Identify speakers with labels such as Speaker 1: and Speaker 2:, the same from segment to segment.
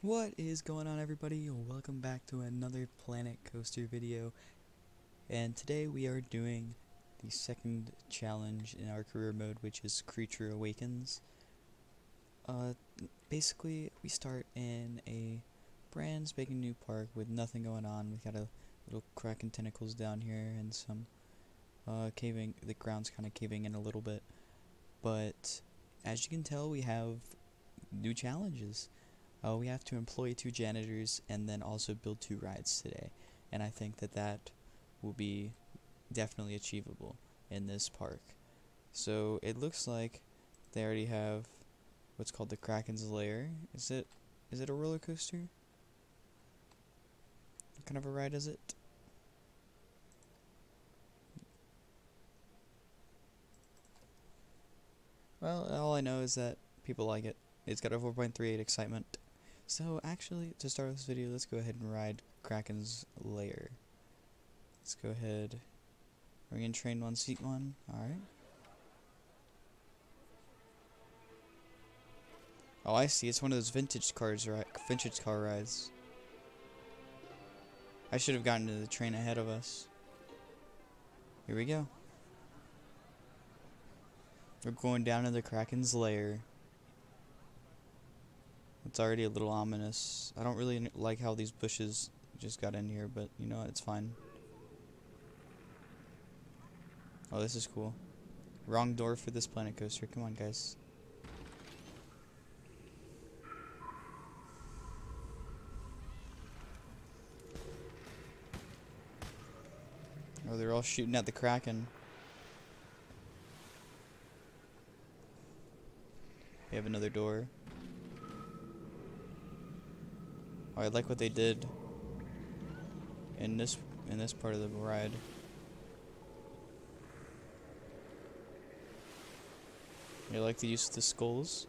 Speaker 1: What is going on, everybody? Welcome back to another Planet Coaster video, and today we are doing the second challenge in our career mode, which is Creature Awakens. Basically we start in a brand spanking new park with nothing going on. We got a little Kraken tentacles down here and some caving, the ground's kind of caving in a little bit, but as you can tell we have new challenges. We have to employ 2 janitors and then also build 2 rides today, and I think that will be definitely achievable in this park. So it looks like they already have what's called the Kraken's Lair. Is it a roller coaster? What kind of a ride is it? Well, all I know is that people like it. It's got a 4.38 excitement. So actually, to start this video, let's go ahead and ride Kraken's Lair. Let's go ahead. We're gonna train 1, seat 1. Alright. Oh, I see. It's one of those vintage car rides. I should have gotten to the train ahead of us. Here we go. We're going down to the Kraken's Lair. It's already a little ominous. I don't really like how these bushes just got in here, but you know what, it's fine. Oh, this is cool. Wrong door for this Planet Coaster. Come on, guys. Oh, they're all shooting at the Kraken. We have another door. Oh, I like what they did in this part of the ride. I like the use of the skulls.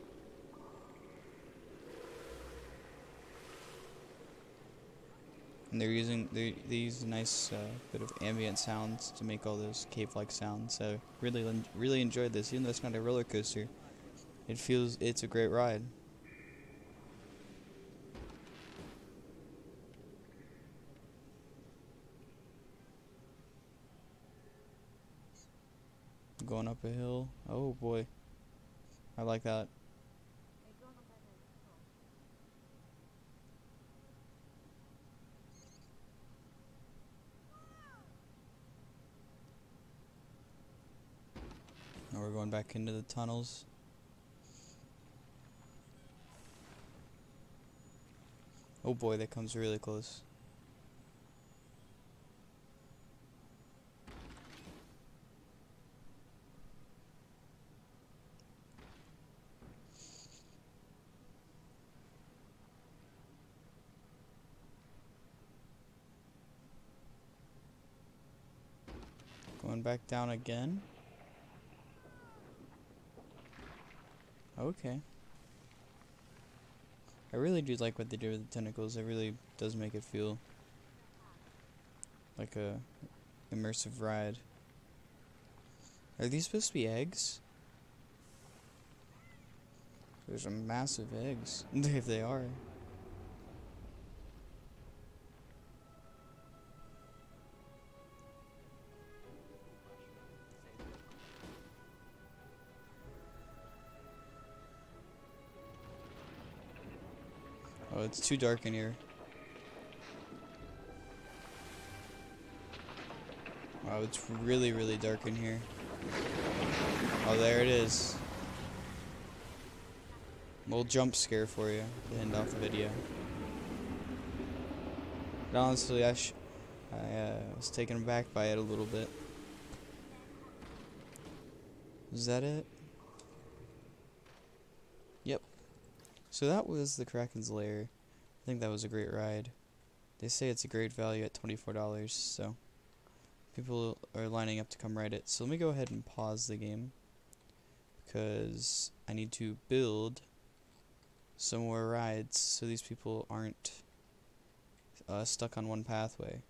Speaker 1: And they use a nice bit of ambient sounds to make all those cave-like sounds. So really enjoyed this, even though it's not a roller coaster. It's a great ride. Going up a hill. Oh boy. I like that. Now we're going back into the tunnels. Oh boy, that comes really close. Going back down again. Okay. I really do like what they do with the tentacles. It really does make it feel like a immersive ride. Are these supposed to be eggs? There's some massive eggs, if they are. Oh, it's too dark in here. Wow, it's really dark in here. Oh, there it is. A little jump scare for you to end off the video. But honestly, I was taken aback by it a little bit. Is that it? Yep. So that was the Kraken's Lair. I think that was a great ride. They say it's a great value at $24, so people are lining up to come ride it. So let me go ahead and pause the game, because I need to build some more rides so these people aren't stuck on one pathway.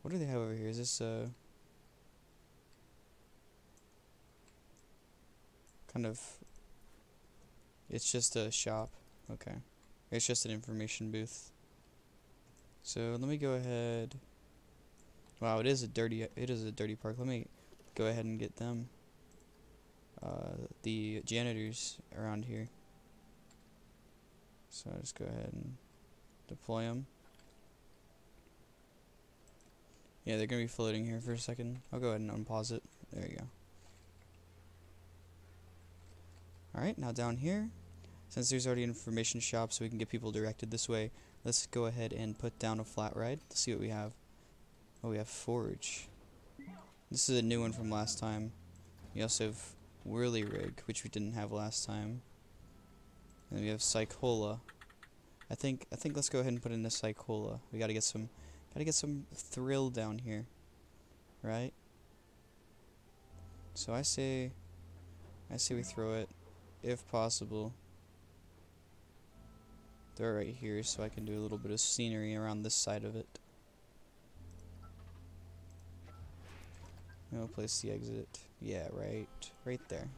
Speaker 1: What do they have over here? Is this kind of... It's just a shop. Okay. It's just an information booth. So let me go ahead. Wow, it is a dirty park. Let me go ahead and get them. The janitors around here. So I'll just go ahead and deploy them. Yeah, they're gonna be floating here for a second. I'll go ahead and unpause it. There you go. Alright, now down here, since there's already an information shop so we can get people directed this way, let's go ahead and put down a flat ride. Let's see what we have. Oh, we have Forge. This is a new one from last time. We also have Whirly Rig, which we didn't have last time. And then we have Psychola. I think let's go ahead and put in the Psychola. We gotta get some thrill down here. Right? So I say we throw it, if possible. Throw it right here so I can do a little bit of scenery around this side of it. And we'll place the exit. Yeah, right there.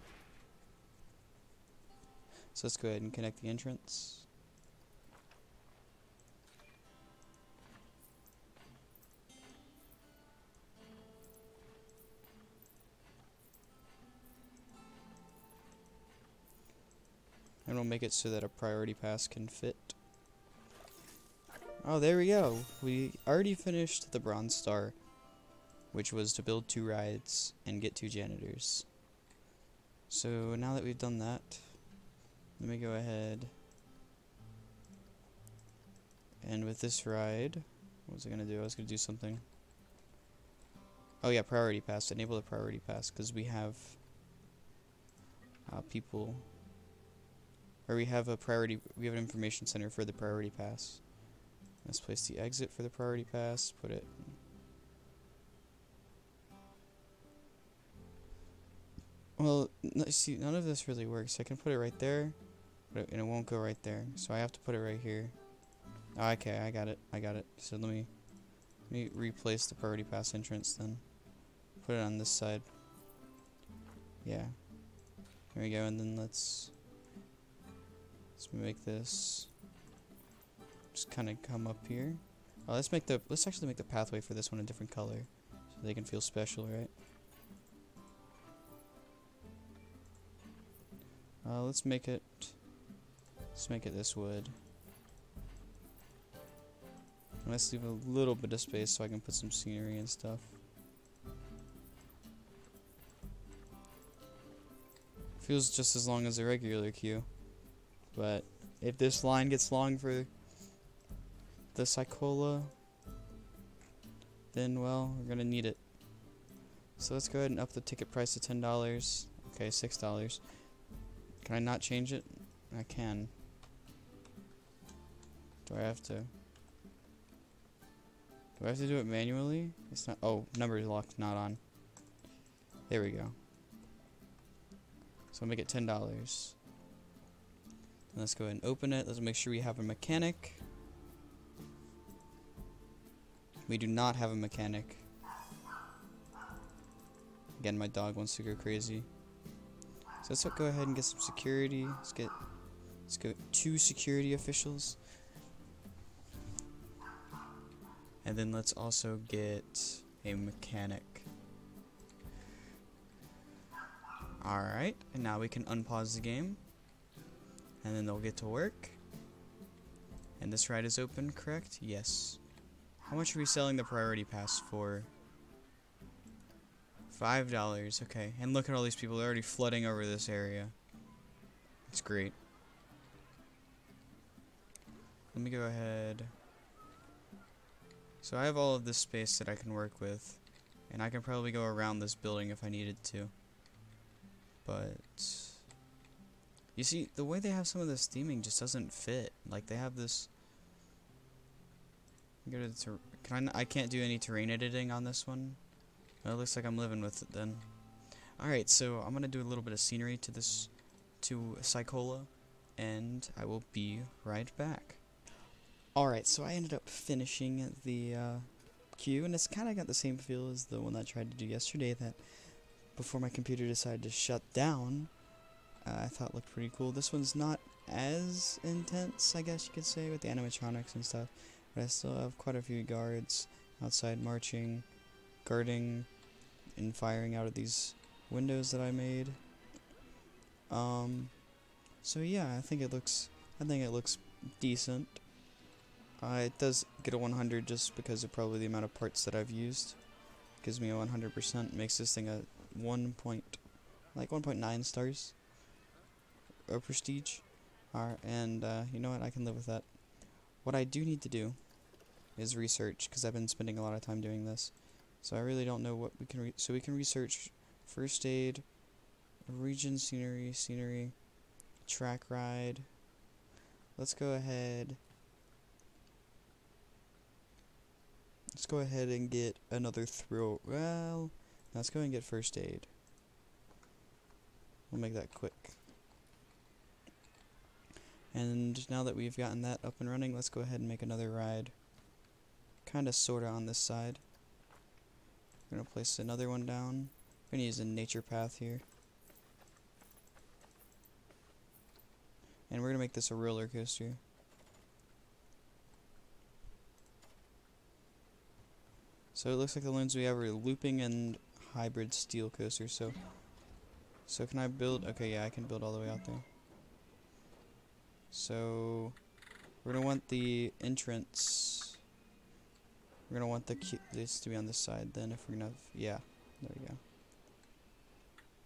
Speaker 1: So let's go ahead and connect the entrance. And we'll make it so that a priority pass can fit. Oh, there we go. We already finished the Bronze Star, which was to build 2 rides and get 2 janitors. So now that we've done that, let me go ahead and with this ride, what was I gonna do? I was gonna do something. Oh yeah, priority pass. Enable the priority pass because we have people. Or we have an information center for the priority pass. Let's place the exit for the priority pass, put it. Well, see, none of this really works. I can put it right there, and it won't go right there. So I have to put it right here. Oh, okay, I got it. So let me replace the priority pass entrance then. Put it on this side. Yeah. There we go, and then let's make this just kind of come up here. Oh, let's actually make the pathway for this one a different color so they can feel special, right? Let's make it this wood. And let's leave a little bit of space so I can put some scenery and stuff. Feels just as long as a regular queue. But if this line gets long for the Psychola, then, well, we're going to need it. So let's go ahead and up the ticket price to $10. Okay, $6. Can I not change it? I can. Do I have to do it manually? It's not. Oh, number is locked, not on. There we go. So I'll make it $10. Let's go ahead and open it. Let's make sure we have a mechanic. We do not have a mechanic. Again, my dog wants to go crazy. So let's go ahead and get some security. Let's go 2 security officials. And then let's also get a mechanic. Alright, and now we can unpause the game. And then they'll get to work. And this ride is open, correct? Yes. How much are we selling the priority pass for? $5. Okay. And look at all these people. They're already flooding over this area. It's great. Let me go ahead. So I have all of this space that I can work with. And I can probably go around this building if I needed to. But you see, the way they have some of this theming just doesn't fit. Like, they have this. I can't do any terrain editing on this one. Well, it looks like I'm living with it then. Alright, so I'm gonna do a little bit of scenery to Psychola, and I will be right back. Alright, so I ended up finishing the queue, and it's kind of got the same feel as the one that I tried to do yesterday, that before my computer decided to shut down, I thought looked pretty cool. This one's not as intense, I guess you could say, with the animatronics and stuff. But I still have quite a few guards outside marching, guarding, and firing out of these windows that I made. So yeah, I think it looks decent. It does get a 100 just because of probably the amount of parts that I've used. Gives me a 100%, makes this thing a 1.9 stars or prestige. And you know what, I can live with that. What I do need to do is research, because I've been spending a lot of time doing this. So I really don't know what we can so we can research first aid, region, scenery, track ride. Let's go ahead and get another thrill. Well, let's go and get first aid. We'll make that quick. And now that we've gotten that up and running, let's go ahead and make another ride. Kinda sorta on this side. We're gonna place another one down. We're gonna use a nature path here. And we're gonna make this a roller coaster. So it looks like the ones we have are looping and hybrid steel coasters. So can I build? Okay, yeah, I can build all the way out there. So we're gonna want the entrance. We're gonna want this to be on this side. Then, if we're gonna have, yeah, there we go.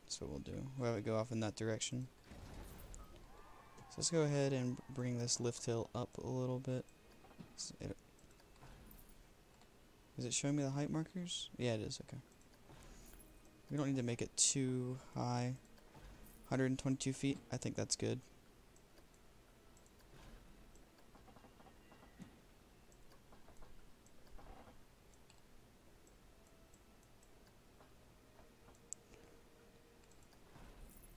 Speaker 1: That's what we'll do. We'll have it go off in that direction. So let's go ahead and bring this lift hill up a little bit. Is it showing me the height markers? Yeah, it is. Okay. We don't need to make it too high. 122 feet. I think that's good.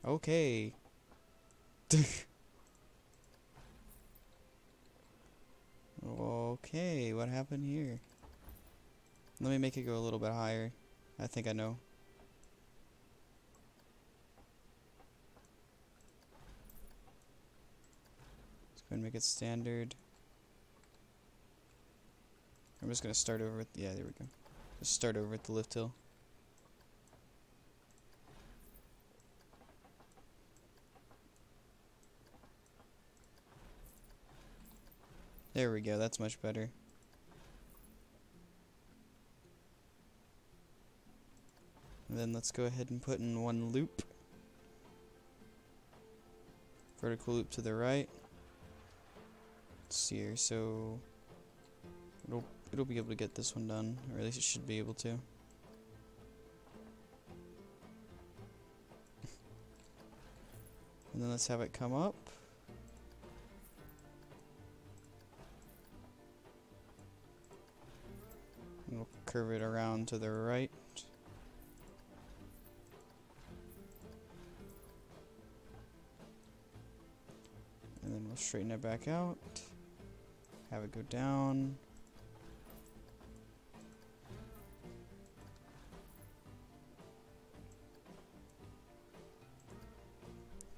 Speaker 1: Okay. Okay, what happened here? Let me make it go a little bit higher. I think I know. Let's go ahead and make it standard. I'm just gonna start over with, yeah, there we go. Just start over at the lift hill. There we go, that's much better. And then let's go ahead and put in one loop. Vertical loop to the right. Let's see here, so it'll be able to get this one done, or at least it should be able to. And then let's have it come up. And we'll curve it around to the right. And then we'll straighten it back out. Have it go down.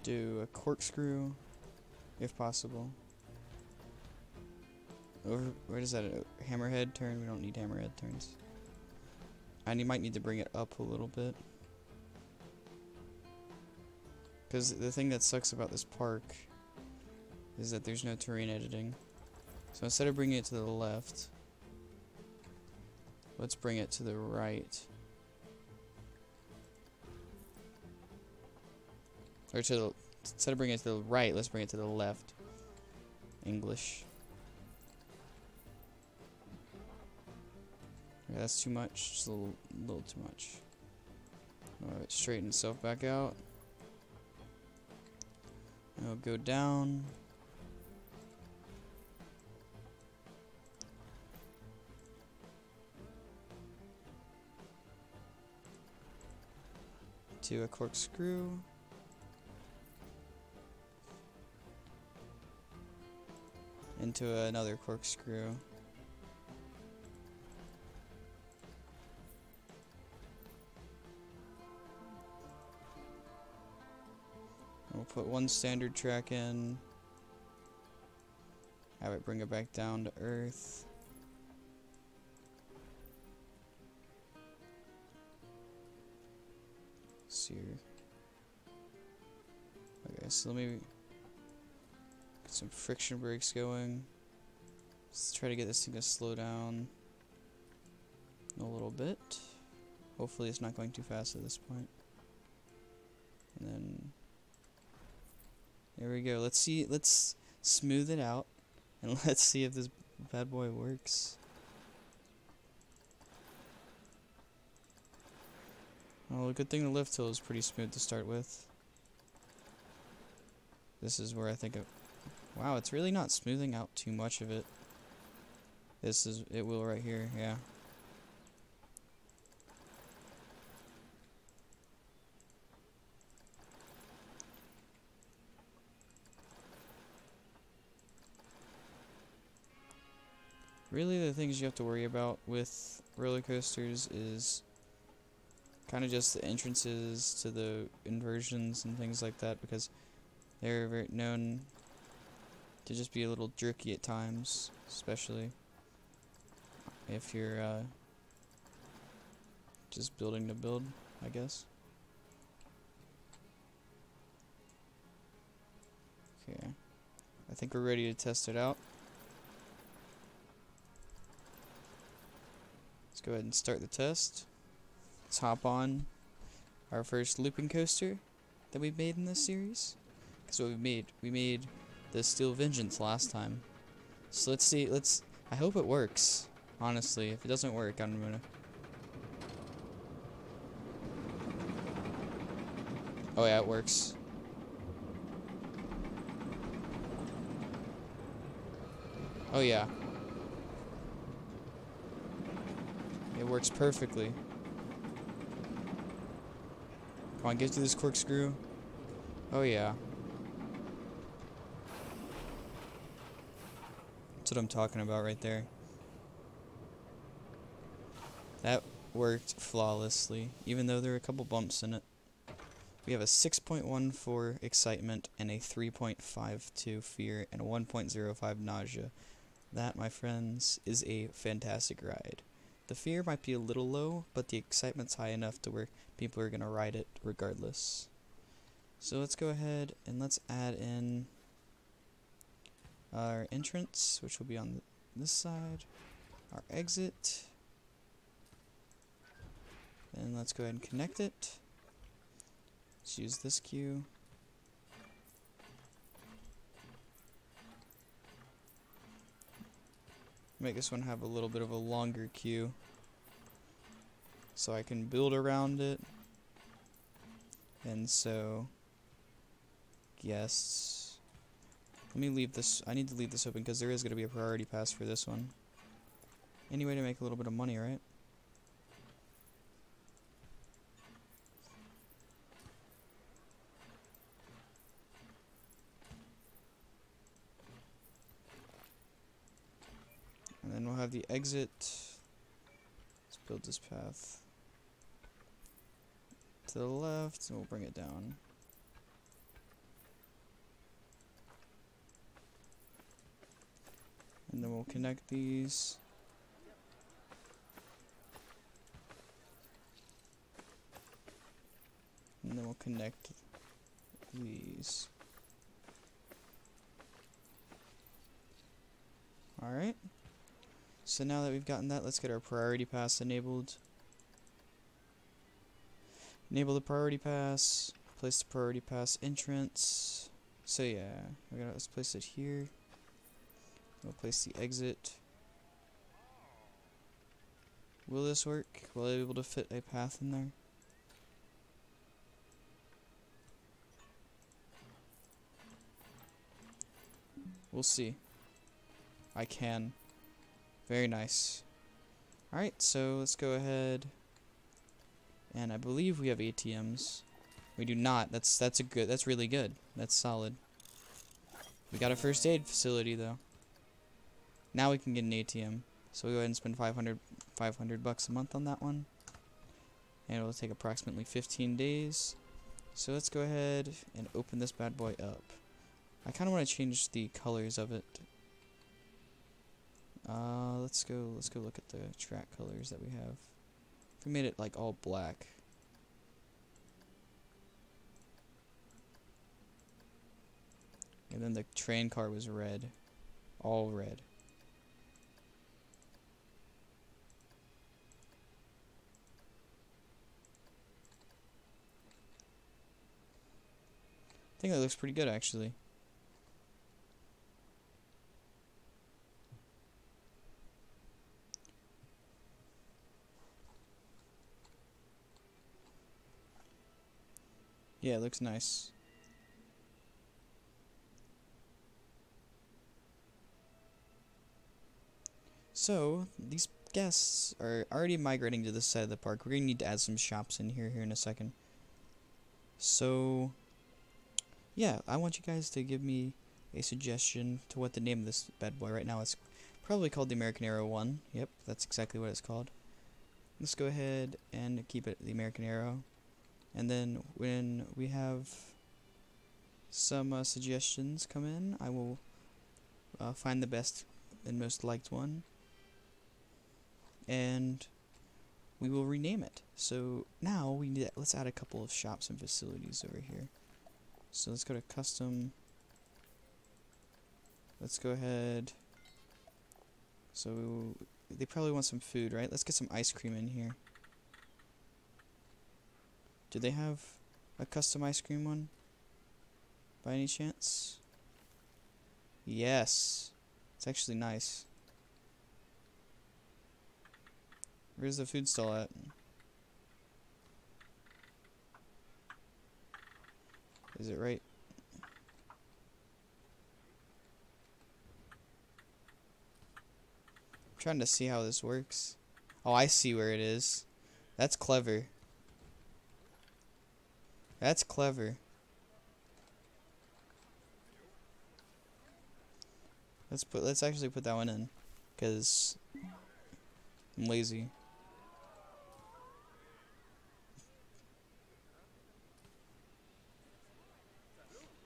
Speaker 1: Do a corkscrew, if possible. Where does that hammerhead turn? We don't need hammerhead turns. And you might need to bring it up a little bit. Because the thing that sucks about this park is that there's no terrain editing. So instead of bringing it to the left, let's bring it to the right. Or to the, instead of bringing it to the right, let's bring it to the left. English. Yeah, that's too much. Just a little too much. Alright, straighten itself back out. And it'll go down. To a corkscrew. Into another corkscrew. We'll put one standard track in, have it bring it back down to earth. Let's see here. Okay, so let me get some friction brakes going. Let's try to get this thing to slow down a little bit. Hopefully it's not going too fast at this point. And then there we go. Let's see, let's smooth it out and let's see if this bad boy works. Well, a good thing the lift hill is pretty smooth to start with. This is where I think it... Wow, it's really not smoothing out too much of it. This is... It will right here, yeah. Really, the things you have to worry about with roller coasters is kind of just the entrances to the inversions and things like that, because they're very known to just be a little jerky at times, especially if you're just building to build, I guess. Okay, I think we're ready to test it out. Let's go ahead and start the test. Let's hop on our first looping coaster that we've made in this series. Because what we made the Steel Vengeance last time. So let's see, I hope it works, honestly. If it doesn't work, I'm gonna... Oh yeah, it works. Oh yeah. It works perfectly. Come on, get through this corkscrew. Oh yeah. That's what I'm talking about right there. That worked flawlessly, even though there are a couple bumps in it. We have a 6.14 excitement and a 3.52 fear and a 1.05 nausea. That, my friends, is a fantastic ride. The fear might be a little low, but the excitement's high enough to where people are going to ride it regardless. So let's go ahead and let's add in our entrance, which will be on this side, our exit, and let's go ahead and connect it. Let's use this queue. Make this one have a little bit of a longer queue so I can build around it. And so, yes. Let me leave this, I need to leave this open because there is going to be a priority pass for this one. Any way to make a little bit of money, right? And then we'll have the exit. Let's build this path to the left, and we'll bring it down. And then we'll connect these. And then we'll connect these. Alright. So now that we've gotten that, let's get our priority pass enabled. Enable the priority pass. Place the priority pass entrance. So yeah, let's place it here. We'll place the exit. Will this work? Will I be able to fit a path in there? We'll see. I can. Very nice. Alright, so let's go ahead. And I believe we have ATMs. We do not. That's really good. That's solid. We got a first aid facility though. Now we can get an ATM. So we'll go ahead and spend 500 bucks a month on that one. And it will take approximately 15 days. So let's go ahead and open this bad boy up. I kind of want to change the colors of it. Let's go look at the track colors that we have. If we made it like all black. And then the train car was red. All red. I think that looks pretty good actually. Yeah, it looks nice. So, these guests are already migrating to this side of the park. We're going to need to add some shops in here in a second. So, yeah, I want you guys to give me a suggestion to what the name of this bad boy. Right now it's probably called the American Arrow 1. Yep, that's exactly what it's called. Let's go ahead and keep it the American Arrow. And then when we have some suggestions come in, I will find the best and most liked one, and we will rename it. So now we need let's add a couple of shops and facilities over here. So let's go to custom. Let's go ahead. So they probably want some food, right? Let's get some ice cream in here. Do they have a custom ice cream one by any chance? Yes. It's actually nice. Where's the food stall at? Is it right? I'm trying to see how this works. Oh, I see where it is. That's clever. That's clever. Let's actually put that one in, cause I'm lazy.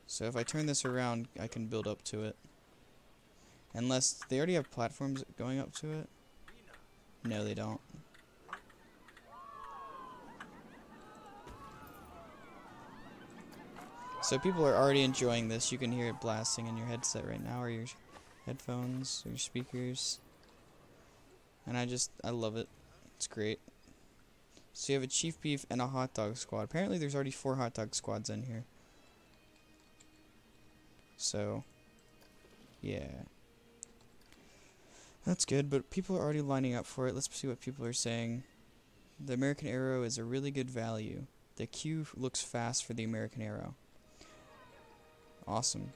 Speaker 1: So if I turn this around, I can build up to it. Unless they already have platforms going up to it. No, they don't. So people are already enjoying this. You can hear it blasting in your headset right now, or your headphones, or your speakers. And I love it. It's great. So you have a chief beef and a hot dog squad. Apparently there's already 4 hot dog squads in here. So, yeah. That's good, but people are already lining up for it. Let's see what people are saying. The American Arrow is a really good value. The queue looks fast for the American Arrow. Awesome.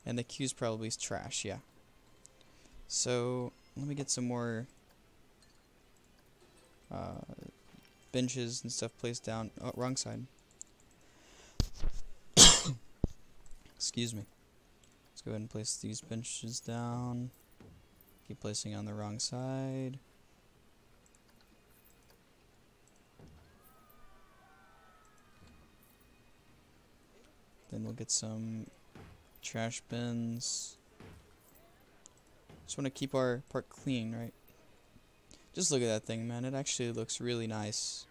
Speaker 1: And the queue's probably trash, yeah. So, let me get some more benches and stuff placed down. Oh, wrong side. Excuse me. Let's go ahead and place these benches down. Keep placing on the wrong side. Then we'll get some trash bins. Just want to keep our park clean, right? Just look at that thing, man. It actually looks really nice.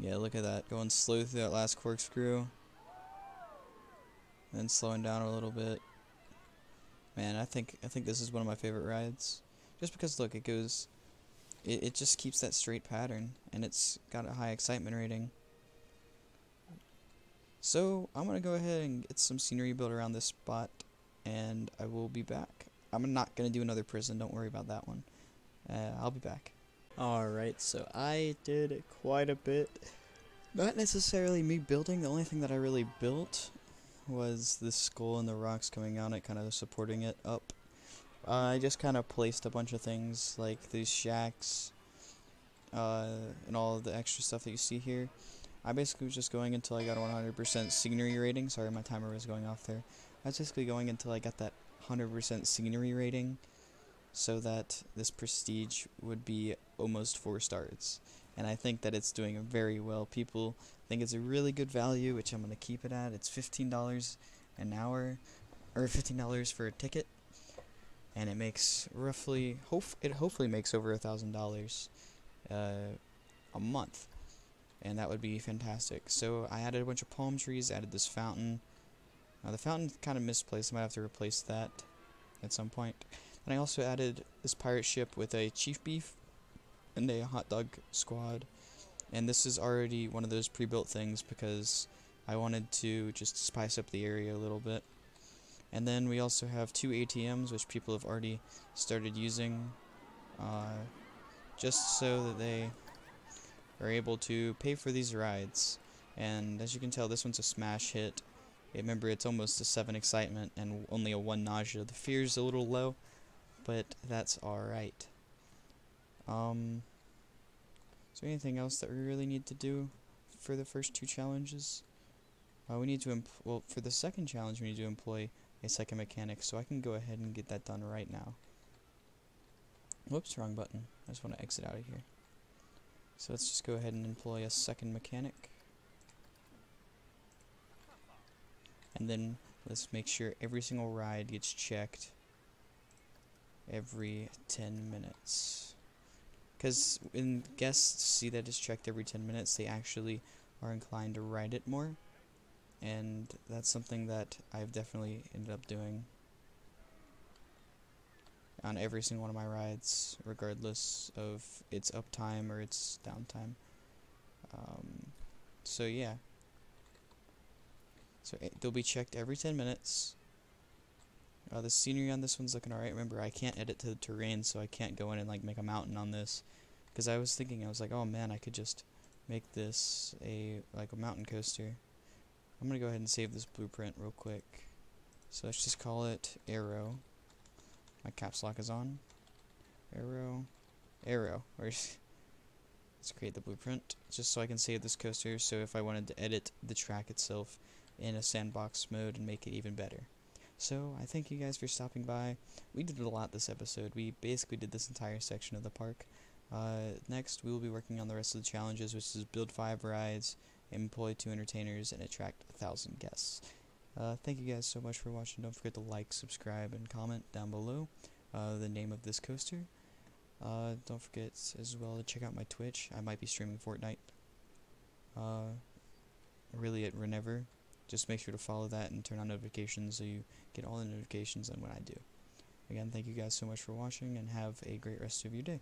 Speaker 1: Yeah, look at that. Going slow through that last corkscrew. Then slowing down a little bit. Man, I think this is one of my favorite rides. Just because, look, it goes... It just keeps that straight pattern. And it's got a high excitement rating. So, I'm going to go ahead and get some scenery built around this spot. And I will be back. I'm not going to do another prison. Don't worry about that one. I'll be back. Alright, so I did quite a bit. Not necessarily me building. The only thing that I really built was this skull and the rocks coming on it, kind of supporting it up. I just kind of placed a bunch of things, like these shacks, and all of the extra stuff that you see here. I basically was just going until I got a 100% scenery rating. Sorry, my timer was going off there. I was basically going until I got that 100% scenery rating, so that this prestige would be almost 4 stars. and I think that it's doing very well. People think it's a really good value, which I'm going to keep it at. It's $15 an hour, or $15 for a ticket, and it makes roughly, it hopefully makes over $1,000 a month, and that would be fantastic. So I added a bunch of palm trees, added this fountain. The fountain's kind of misplaced. I might have to replace that at some point. And I also added this pirate ship with a chief beef and a hot dog squad. And this is already one of those pre-built things because I wanted to just spice up the area a little bit. And then we also have 2 ATMs, which people have already started using, just so that they are able to pay for these rides. And as you can tell, this one's a smash hit. Remember, it's almost a 7 excitement and only a 1 nausea. The fear's a little low, but that's alright. Is there anything else that we really need to do for the first 2 challenges? We need to, well, for the second challenge, we need to employ a second mechanic, so I can go ahead and get that done right now. Whoops, wrong button. I just want to exit out of here. So let's just go ahead and employ a second mechanic. And then let's make sure every single ride gets checked every 10 minutes. Because when guests see that it's checked every 10 minutes, they actually are inclined to ride it more. And that's something that I've definitely ended up doing on every single one of my rides, regardless of its uptime or its downtime. So yeah. So they'll be checked every 10 minutes. The scenery on this one's looking alright. Remember, I can't edit to the terrain, so I can't go in and like make a mountain on this. Because I was thinking, I was like, oh man, I could just make this a mountain coaster. I'm gonna go ahead and save this blueprint real quick. So let's just call it Arrow. My caps lock is on. Arrow. Let's create the blueprint just so I can save this coaster. So if I wanted to edit the track itself in a sandbox mode and make it even better. So I thank you guys for stopping by. We did a lot this episode. We basically did this entire section of the park. Next, we will be working on the rest of the challenges, which is build 5 rides, employ 2 entertainers, and attract 1,000 guests. Thank you guys so much for watching. Don't forget to like, subscribe, and comment down below the name of this coaster. Don't forget as well to check out my Twitch. I might be streaming Fortnite. Really at whenever. Just make sure to follow that and turn on notifications so you get all the notifications on when I do. Again, thank you guys so much for watching, and have a great rest of your day.